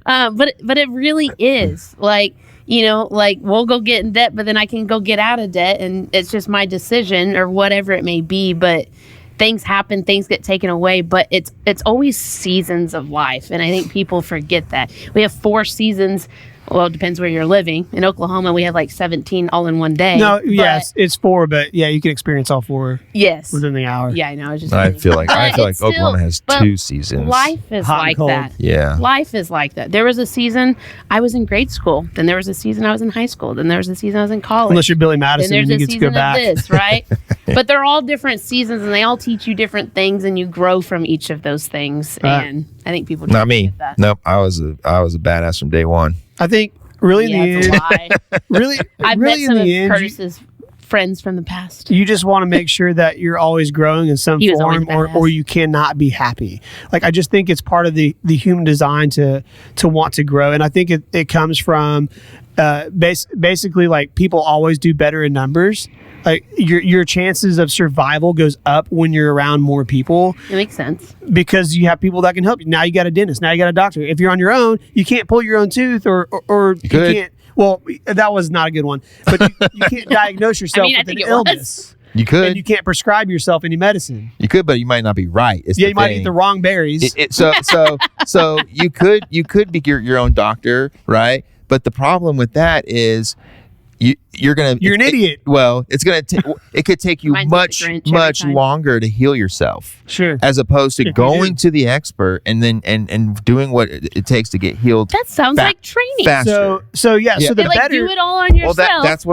But it really is like we'll go get in debt, but then I can go get out of debt, and it's just my decision or whatever it may be. But things happen, things get taken away, but it's always seasons of life, and I think people forget that we have 4 seasons. Well, it depends where you're living. In Oklahoma, we have like 17 all in one day. No, But- yes, it's 4, but yeah, you can experience all 4 Yes. within the hour. Yeah, I know. I feel like it's still- Oklahoma has but 2 seasons. Life is Hot and like cold. that. Yeah. Life is like that. There was a season I was in grade school. Then there was a season I was in high school. Then there was a season I was in college. Unless you're Billy then Madison, there's you a get to season go of back. this, right? But they're all different seasons, and they all teach you different things, and you grow from each of those things. Right. And I think people just Not me. forget that. Nope. I was a badass from day one. I think really Yeah, in the it's a end, lie. really, I've really met some in of the end, Curtis's friends from the past. you just want to make sure that you're always growing in some He was always form, or badass. you cannot be happy. Like, I just think it's part of the human design to want to grow, and I think it comes from basically, like, people always do better in numbers. Like, your chances of survival goes up when you're around more people, It makes sense. because you have people that can help you. Now you got a dentist. Now you got a doctor. If you're on your own, you can't pull your own tooth, or you could. can't. Well, that was not a good one. But you can't diagnose yourself I with think an it was. illness, You could. and you can't prescribe yourself any medicine. You could, but you might not be right. It's Yeah, the you might thing. eat the wrong berries. So you could be your own doctor, right? But the problem with that is you're an idiot. Well, it's gonna it could take you Reminds me of the much Grinch every much time. longer to heal yourself, Sure. as opposed to If you going do. to the expert and then and doing what it takes to get healed. That sounds Fa- like training. faster. So Yeah. the They like better. do it all on Well, yourself. that's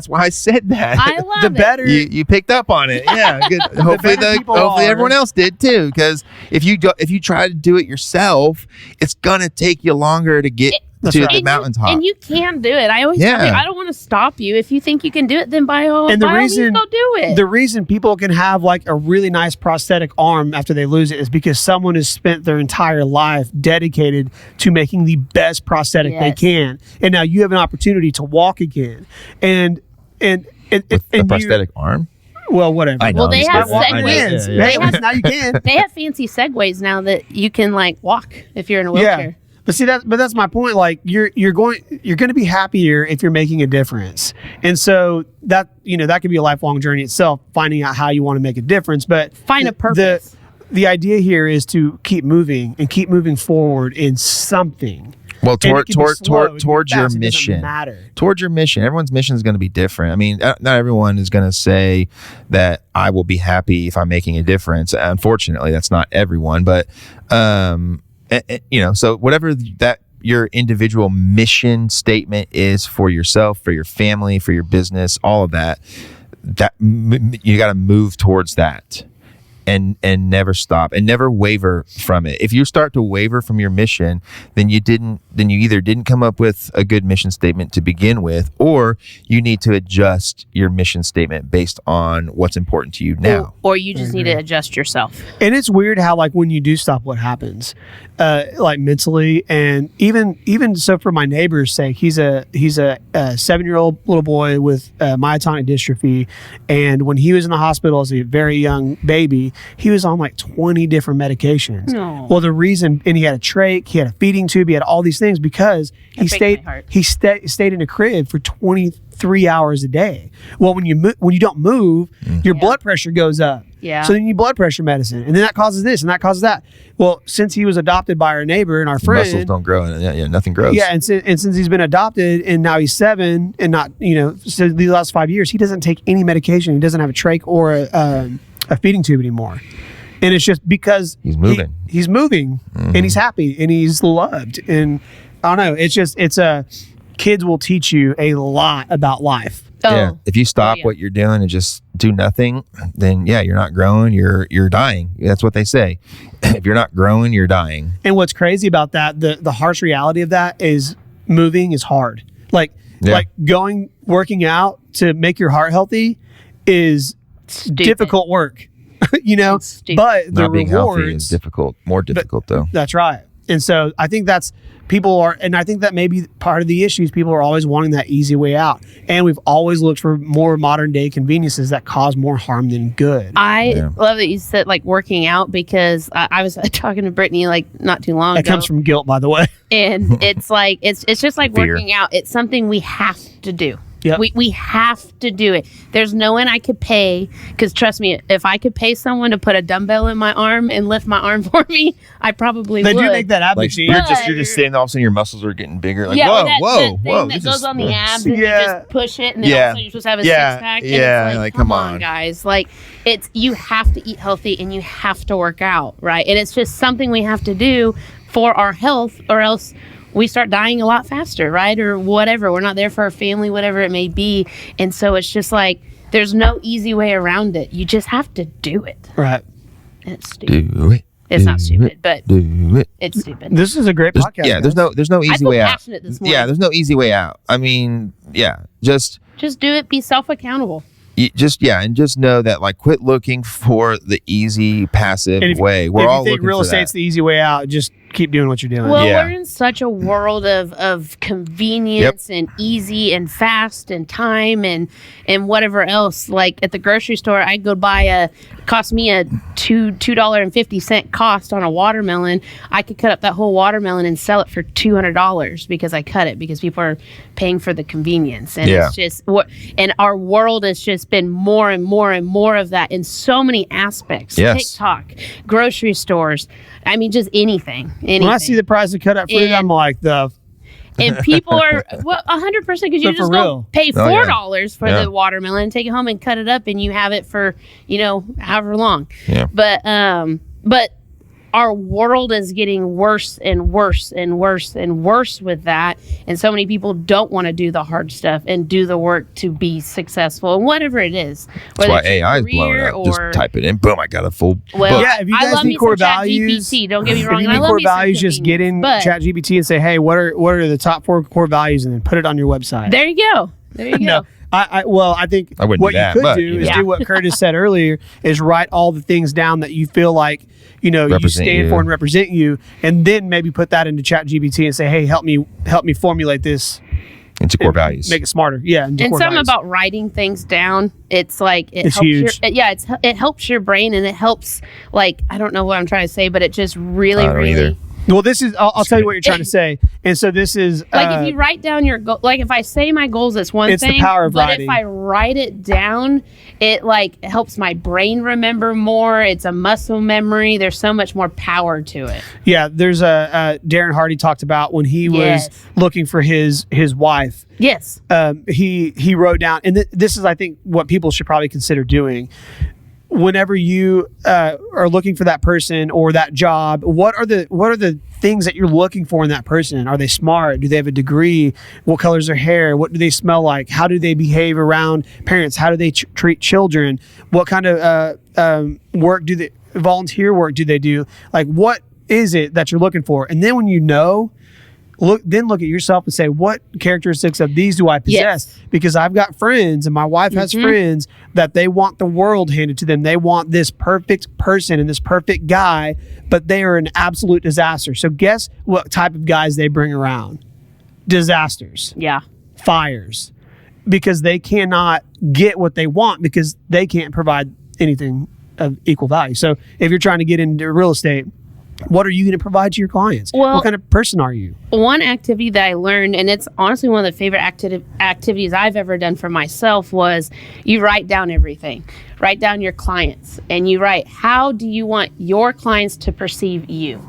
why I said that. I love the it. better. You picked up on it, yeah. Good. Hopefully, better people hopefully are- everyone else did too. Because if you try to do it yourself, it's gonna take you longer to get That's to right. the mountaintop. And you can do it. I always tell Yeah. you, I don't want to stop you. If you think you can do it, then by all And the means, reason- go do it. The reason people can have like a really nice prosthetic arm after they lose it is because someone has spent their entire life dedicated to making the best prosthetic they Yes. can, and now you have an opportunity to walk again. And With the you- prosthetic arm. well, whatever. I know. Well, they I'm have just kidding. Walking segways. wins. Yeah, yeah. Hey, listen, now you can. They have fancy segways now that you can like walk if you're in a Yeah. wheelchair. But see that's my point. Like you're going to be happier if you're making a difference. And so that could be a lifelong journey itself, finding out how you want to make a difference. But Find a purpose. The idea here is to keep moving and keep moving forward in something. Well, And it can be slow, it can be towards your fast, it doesn't mission. matter. Towards your mission. Everyone's mission is going to be different. I mean, not everyone is going to say that I will be happy if I'm making a difference. Unfortunately, that's not everyone. But, so whatever that your individual mission statement is for yourself, for your family, for your business, all of that, you got to move towards that. And never stop and never waver from it. If you start to waver from your mission, then you either didn't come up with a good mission statement to begin with, or you need to adjust your mission statement based on what's important to you now. Or you just need to adjust yourself. And it's weird how, like, when you do stop, what happens, like mentally, and even so, for my neighbor's sake, he's a 7-year-old little boy with myotonic dystrophy, and when he was in the hospital as a very young baby, he was on like 20 different medications. No. Well, the reason, and he had a trach, he had a feeding tube, he had all these things because he stayed in a crib for 23 hours a day. Well, when you don't move, your blood pressure goes up. Yeah. So then you need blood pressure medicine, and then that causes this and that causes that. Well, since he was adopted by our neighbor and our friend, Muscles don't grow, and nothing grows. yeah, and since he's been adopted and now he's 7 and not, so these last 5 years, he doesn't take any medication. He doesn't have a trach or a feeding tube anymore. And it's just because He's moving. He's moving and he's happy and he's loved. And I don't know. Kids will teach you a lot about life. Yeah. If you stop what you're doing and just do nothing, then you're not growing. You're dying. That's what they say. If you're not growing, you're dying. And what's crazy about that, the harsh reality of that is moving is hard. Like working out to make your heart healthy is difficult work, but the not being rewards healthy is difficult, more difficult though. That's right. And so I think I think that may be part of the issues. People are always wanting that easy way out. And we've always looked for more modern day conveniences that cause more harm than good. I love that you said like working out, because I was talking to Brittany like not too long ago. That comes from guilt, by the way. And it's like, it's just like Fear. working out. It's something we have to do. Yep. We have to do it. There's no one I could pay, because trust me, if I could pay someone to put a dumbbell in my arm and lift my arm for me, I probably They would. do make that happen. Like you're just sitting, all of a sudden your muscles are getting bigger. Like, yeah, whoa. That goes on the abs and you just push it, and then all of a sudden you're supposed to have a six-pack. And Yeah, it's like, come come on, on. guys. Like, you have to eat healthy and you have to work out, right? And it's just something we have to do for our health, or else we start dying a lot faster, right? Or whatever. We're not there for our family, whatever it may be. And so it's just like, there's no easy way around it. You just have to do it. Right. And it's stupid. Do it. It's not stupid, but Do it. it's stupid. This is a great podcast. Yeah, guys. there's no I easy feel way out. passionate this morning. Yeah, there's no easy way out. I mean, just do it. Be self-accountable. and just know that, like, quit looking for the easy passive And way. if We're all you think looking real for estate's that. the easy way out, just keep doing what you're doing. Well, Yeah. we're in such a world of convenience and easy and fast and time and whatever else. Like at the grocery store, I'd go buy cost me a $2.50 cost on a watermelon. I could cut up that whole watermelon and sell it for $200 because I cut it, because people are paying for the convenience. And it's just and our world has just been more and more and more of that in so many aspects. Yes. TikTok, grocery stores. I mean, just anything. When I see the price of cut up fruit, I'm like, and people are 100%, because you But just for go real. pay Oh, yeah. $4 for Yeah. the watermelon, take it home and cut it up, and you have it for however long. Yeah. But our world is getting worse and worse and worse and worse with that, and so many people don't want to do the hard stuff and do the work to be successful, and whatever it is. That's why it's your AI is blowing career up. Just type it in, boom, I got a full Well, book. Yeah, if you I guys love need me core some values, ChatGPT, don't get me if wrong. you and I need love core me some values, just get in convenience, but ChatGPT and say, hey, what are the top 4 core values, and then put it on your website. There you go. There you go. No, I think I wouldn't what do that, you could but, do is know. do what Curtis said earlier, is write all the things down that you feel like you Represent stand you. for and represent you, and then maybe put that into ChatGPT and say, hey, help me formulate this Into core values. make it smarter. Yeah, into And core something values. about writing things down, it's like It's helps huge. it helps your brain, and it helps, like, I don't know what I'm trying to say, but it just really I don't really either. Well, this is. I'll tell you what you're trying to say. And so this is like if you write down your goal, like if I say my goals, it's one It's the thing. power of but writing. if I write it down, it like helps my brain remember more. It's a muscle memory. There's so much more power to it. Yeah, there's a Darren Hardy talked about when he was Yes. looking for his wife. Yes. He wrote down, and this is I think what people should probably consider doing. Whenever you are looking for that person or that job, what are the things that you're looking for in that person? Are they smart? Do they have a degree? What color's their hair? What do they smell like? How do they behave around parents? How do they treat children? What kind of volunteer work do they do? Like, what is it that you're looking for? And then when you know, look at yourself and say, what characteristics of these do I possess? Yes. Because I've got friends and my wife has friends that they want the world handed to them. They want this perfect person and this perfect guy, but they are an absolute disaster. So guess what type of guys they bring around? Disasters, Yeah. fires, because they cannot get what they want because they can't provide anything of equal value. So if you're trying to get into real estate, what are you going to provide to your clients? Well- What kind of person are you? One activity that I learned, and it's honestly one of the favorite activities I've ever done for myself, was you write down everything. Write down your clients, and you write, how do you want your clients to perceive you?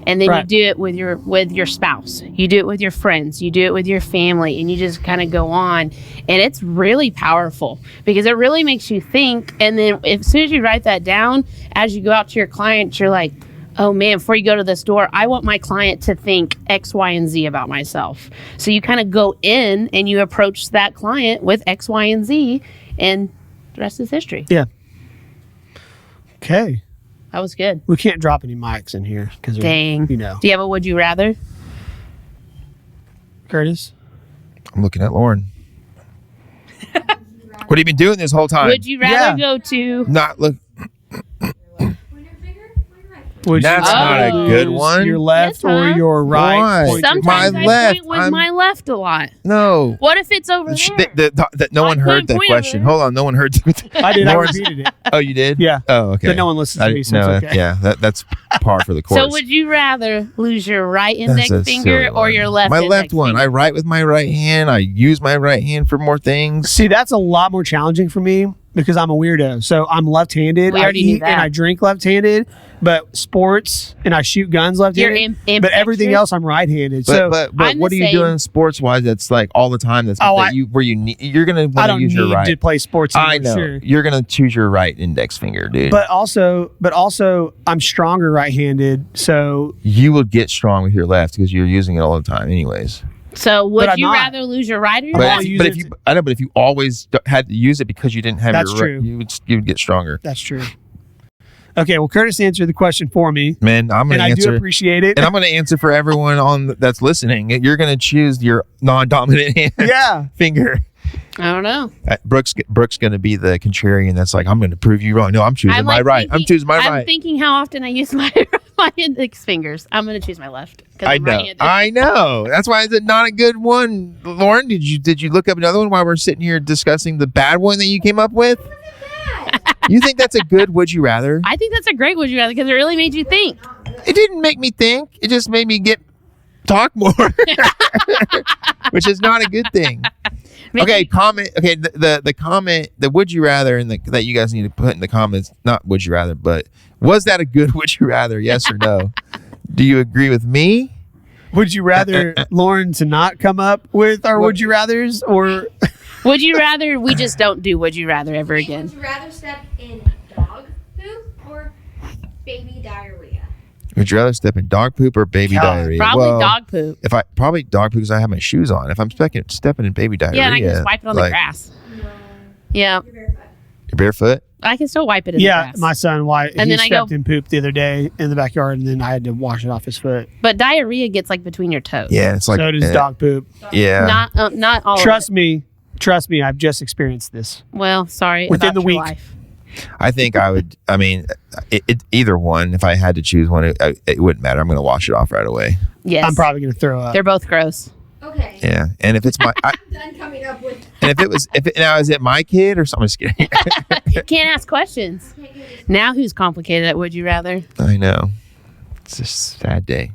And then Right. you do it with your spouse. You do it with your friends. You do it with your family, and you just kind of go on. And it's really powerful because it really makes you think. And then as soon as you write that down, as you go out to your clients, you're like, oh man, before you go to this door, I want my client to think X, Y, and Z about myself. So you kind of go in and you approach that client with X, Y, and Z, and the rest is history. Yeah. Okay. That was good. We can't drop any mics in here because, Dang. you know, Do you have a would you rather? Curtis. I'm looking at Lauren. What have you been doing this whole time? Would you rather go to Not look. Would That's you not a rather good use one. Your left Yes, huh? or your right? Why? pointer? sometimes My I left, point with I'm- my left a lot. No. What if it's over there? No I one heard can't that point over question. there. Hold on, no one heard. I did. I Lauren's- repeated it. Oh, you did? Yeah. Oh, okay. But no one listens to me, so it's okay. Yeah, that's par for the course. So would you rather lose your right index That's a finger silly or one. your left My index left one. finger? I write with my right hand. I use my right hand for more things. See, that's a lot more challenging for me because I'm a weirdo. So I'm left-handed. We I already knew eat and that. I drink left-handed, but sports and I shoot guns left-handed. You're but everything ambidextrous? else I'm right-handed. But So but I'm what the are you same. doing sports wise? That's like all the time. That's Oh, that you're gonna I want to don't use need your right. to play sports anymore, I know sure. you're gonna choose your right index finger, dude. But also, I'm stronger right-handed. So you will get strong with your left because you're using it all the time, anyways. So But would I'm you not. rather lose your right or your But- left? use But it if you, I know, but if you always had to use it because you didn't have That's your true. you would get stronger. that's true. Okay, well, Curtis answered the question for me, Man, I'm and gonna I do answer. appreciate it. And I'm going to answer for everyone on that's listening. You're going to choose your non-dominant hand Yeah. finger. I don't know. Brooks going to be the contrarian. That's like, I'm going to prove you wrong. No, I'm choosing my right. I'm choosing my I'm right. thinking how often I use my my index fingers. I'm going to choose my left. 'cause I I'm know. right-handed. I know. That's why it's not a good one. Lauren, did you look up another one while we're sitting here discussing the bad one that you came up with? You think that's a good would you rather? I think that's a great would you rather because it really made you think. It didn't make me think. It just made me talk more, which is not a good thing. Maybe- Okay, comment. Okay, the comment, the would you rather, and that you guys need to put in the comments. Not would you rather, but was that a good would you rather? Yes or no? Do you agree with me? Would you rather Lauren to not come up with our would you rathers, or Would you rather we just don't do would you rather ever again? Would you rather step in dog poop or baby diarrhea? Would you rather step in dog poop or baby God, diarrhea? Probably Well, dog poop. If I probably dog poop because I have my shoes on. If I'm stepping in baby diarrhea, Yeah, and I can just wipe it on the like, grass. No. Yeah, You're barefoot. You're barefoot. I can still wipe it in yeah, the grass. my son, why And he then I stepped go- in poop the other day in the backyard, and then I had to wash it off his foot. But diarrhea gets like between your toes. Yeah, it's like So does dog poop. Yeah, Not all. Trust of me, I've just experienced this. it. Well, sorry. Within about the your week. life. I think I would. I mean, either one. If I had to choose one, it wouldn't matter. I'm going to wash it off right away. Yes. I'm probably going to throw up. They're both gross. Okay. Yeah, and if it's my, I'm done coming up with. and now is it my kid or something? I'm just kidding. You can't ask questions. Now who's complicated at would you rather? I know. It's a sad day.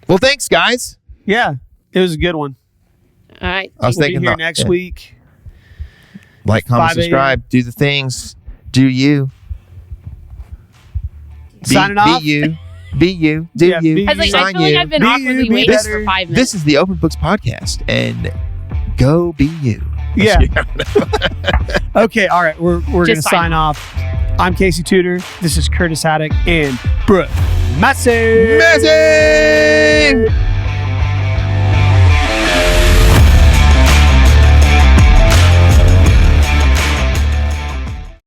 Well, thanks, guys. Yeah, it was a good one. All right. I was We'll be thinking here next week. Like, comment, 5 a.m. subscribe, do the things, do you. Signing off. Be you. Be you. Do Yeah, you. be I was like, I Sign feel like you. I've been Be awkwardly you, be waiting better. for 5 minutes. This is the Open Books Podcast, and go be you. Yeah. Okay, all right. We're going to Just sign sign off. I'm Casey Tudor. This is Curtis Haddock and Brooke Massey. Amazing!